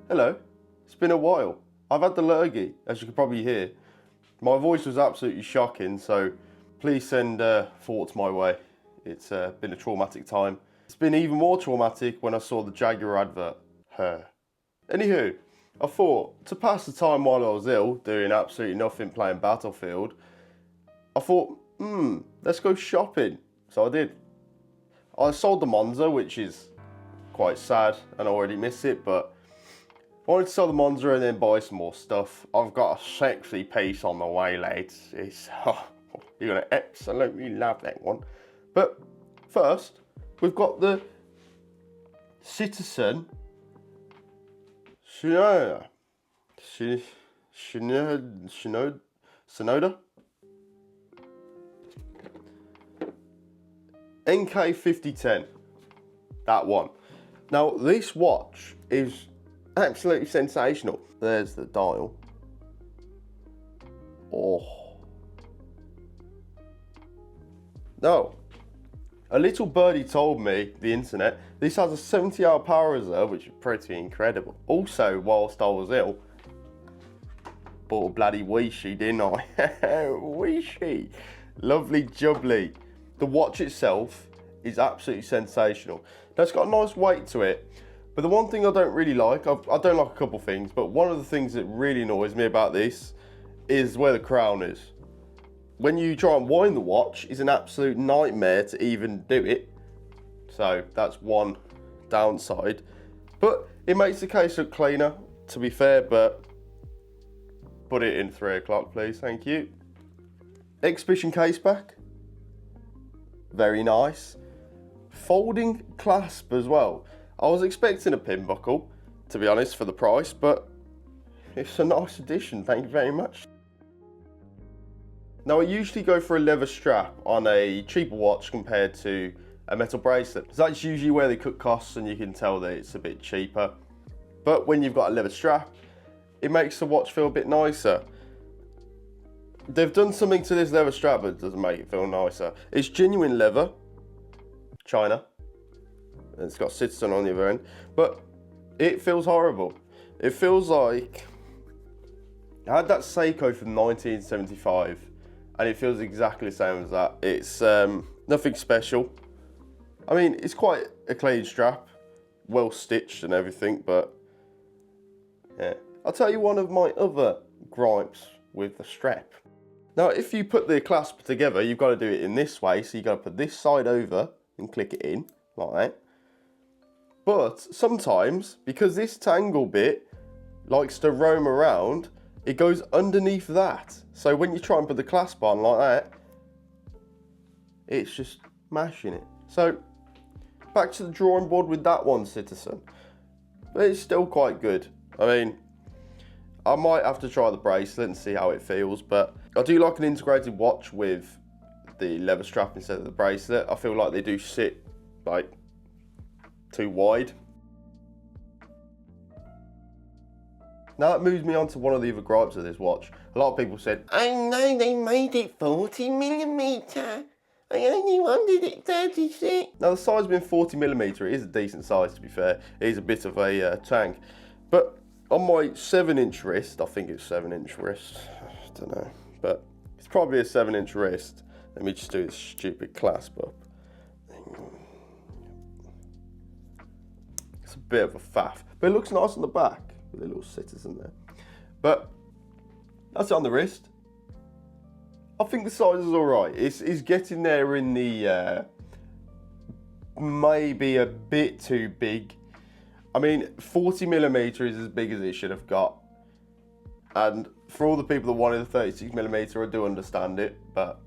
Hello, it's been a while. I've had the lurgy, as you can probably hear. My voice was absolutely shocking, so please send thoughts my way. It's been a traumatic time. It's been even more traumatic when I saw the Jaguar advert. Her. Anywho, I thought, to pass the time while I was ill, doing absolutely nothing playing Battlefield, I thought, let's go shopping. So I did. I sold the Monza, which is quite sad, and I already miss it, but I wanted to sell the Monza and then buy some more stuff. I've got a sexy piece on the way, lads. You're going to absolutely love that one. But first, we've got the Citizen Tsuyosa. Sonoda? NK5010. That one. Now, this watch is absolutely sensational. There's the dial. Oh. No. A little birdie told me, the internet, this has a 70-hour power reserve, which is pretty incredible. Also, whilst I was ill, bought a bloody Weishi, didn't I? Weishi. Lovely jubbly. The watch itself is absolutely sensational. Now, it's got a nice weight to it. But the one thing I don't really like, I don't like a couple things, but one of the things that really annoys me about this is where the crown is. When you try and wind the watch, it's an absolute nightmare to even do it. So that's one downside. But it makes the case look cleaner, to be fair, but put it in 3 o'clock, please, thank you. Exhibition case back. Very nice. Folding clasp as well. I was expecting a pin buckle, to be honest, for the price, but it's a nice addition, thank you very much. Now, I usually go for a leather strap on a cheaper watch compared to a metal bracelet. So that's usually where they cut costs and you can tell that it's a bit cheaper. But when you've got a leather strap, it makes the watch feel a bit nicer. They've done something to this leather strap, but it doesn't make it feel nicer. It's genuine leather, China. It's got Citizen on the other end, but it feels horrible. It feels like I had that Seiko from 1975, and it feels exactly the same as that. It's nothing special. I mean, it's quite a clean strap, well stitched and everything, but yeah. I'll tell you one of my other gripes with the strap. Now, if you put the clasp together, you've got to do it in this way, so you've got to put this side over and click it in, like that. But sometimes, because this tangle bit likes to roam around, it goes underneath that. So when you try and put the clasp on like that, it's just mashing it. So back to the drawing board with that one, Citizen. But it's still quite good. I mean, I might have to try the bracelet and see how it feels, but I do like an integrated watch with the leather strap instead of the bracelet. I feel like they do sit like too wide. Now that moves me on to one of the other gripes of this watch. A lot of people said, I know they made it 40mm. I only wanted it 36. Now the size being 40mm, it is a decent size to be fair. It is a bit of a tank. But on my 7-inch wrist, I think it's 7-inch wrist, I don't know. But it's probably a 7-inch wrist. Let me just do this stupid clasp up. It's a bit of a faff, but it looks nice on the back with a little Citizen there. But that's it on the wrist. I think the size is all right. It's getting there in the maybe a bit too big. I mean, 40mm is as big as it should have got. And for all the people that wanted the 36mm, I do understand it, but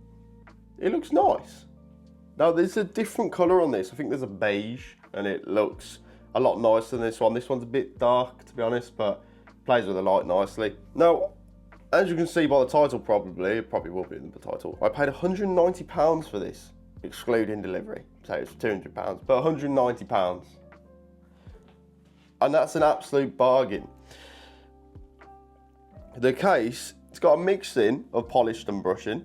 it looks nice. Now there's a different colour on this. I think there's a beige and it looks a lot nicer than this one. This one's a bit dark, to be honest, but plays with the light nicely. Now, as you can see by the title it probably will be in the title. I paid £190 for this, excluding delivery. So it's £200, but £190. And that's an absolute bargain. The case, it's got a mixing of polished and brushing.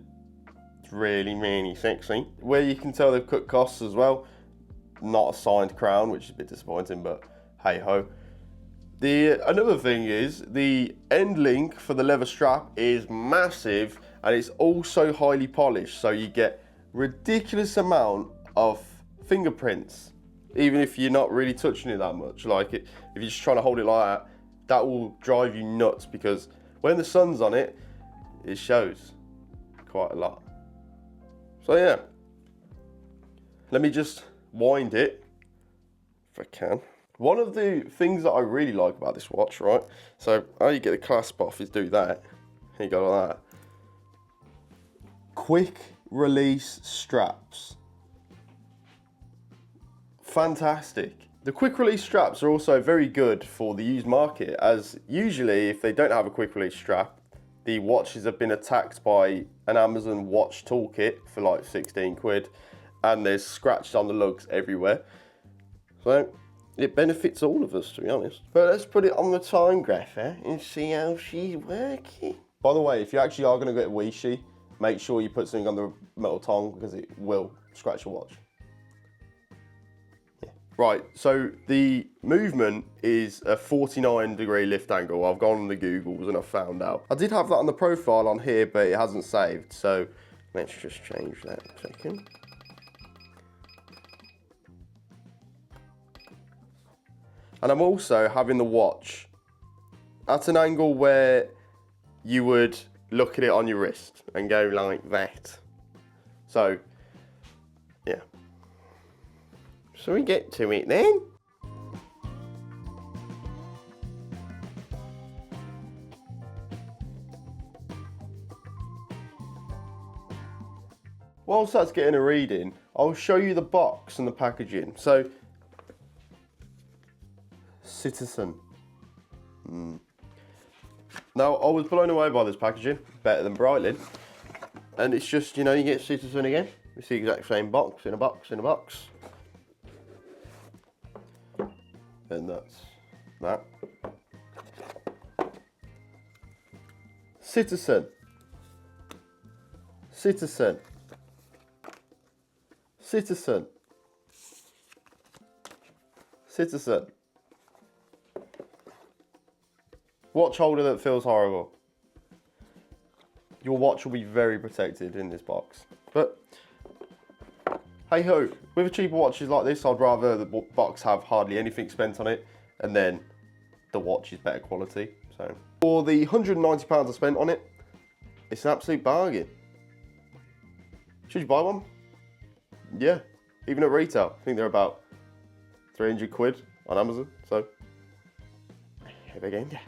It's really, really sexy. Where you can tell they've cut costs as well. Not a signed crown, which is a bit disappointing, but hey ho. Another thing is the end link for the leather strap is massive, and it's also highly polished, so you get ridiculous amount of fingerprints, even if you're not really touching it that much. Like if you're just trying to hold it like that, that will drive you nuts, because when the sun's on it, it shows quite a lot. So yeah, let me just wind it if I can. One of the things that I really like about this watch, right? So how you get the clasp off is do that. Here you go like that. Quick release straps. Fantastic. The quick release straps are also very good for the used market, as usually if they don't have a quick release strap, the watches have been attacked by an Amazon watch toolkit for like 16 quid, and there's scratches on the lugs everywhere. So it benefits all of us, to be honest. But let's put it on the Timegrapher and see how she's working. By the way, if you actually are going to get a Gullioche, make sure you put something on the metal tongue, because it will scratch your watch. Yeah. Right, so the movement is a 49-degree lift angle. I've gone on the Googles and I've found out. I did have that on the profile on here, but it hasn't saved. So let's just change that a second. And I'm also having the watch at an angle where you would look at it on your wrist and go like that. So, yeah. So we get to it then. Whilst that's getting a reading, I'll show you the box and the packaging. So, Citizen. Now, I was blown away by this packaging, better than Breitling. And it's just, you know, you get Citizen again. It's the exact same box, in a box, in a box. And that's that. Citizen. Citizen. Citizen. Citizen. Watch holder that feels horrible. Your watch will be very protected in this box. But hey ho, with cheaper watches like this, I'd rather the box have hardly anything spent on it, and then the watch is better quality. So for the £190 I spent on it, it's an absolute bargain. Should you buy one? Yeah, even at retail. I think they're about 300 quid on Amazon. So have a gander.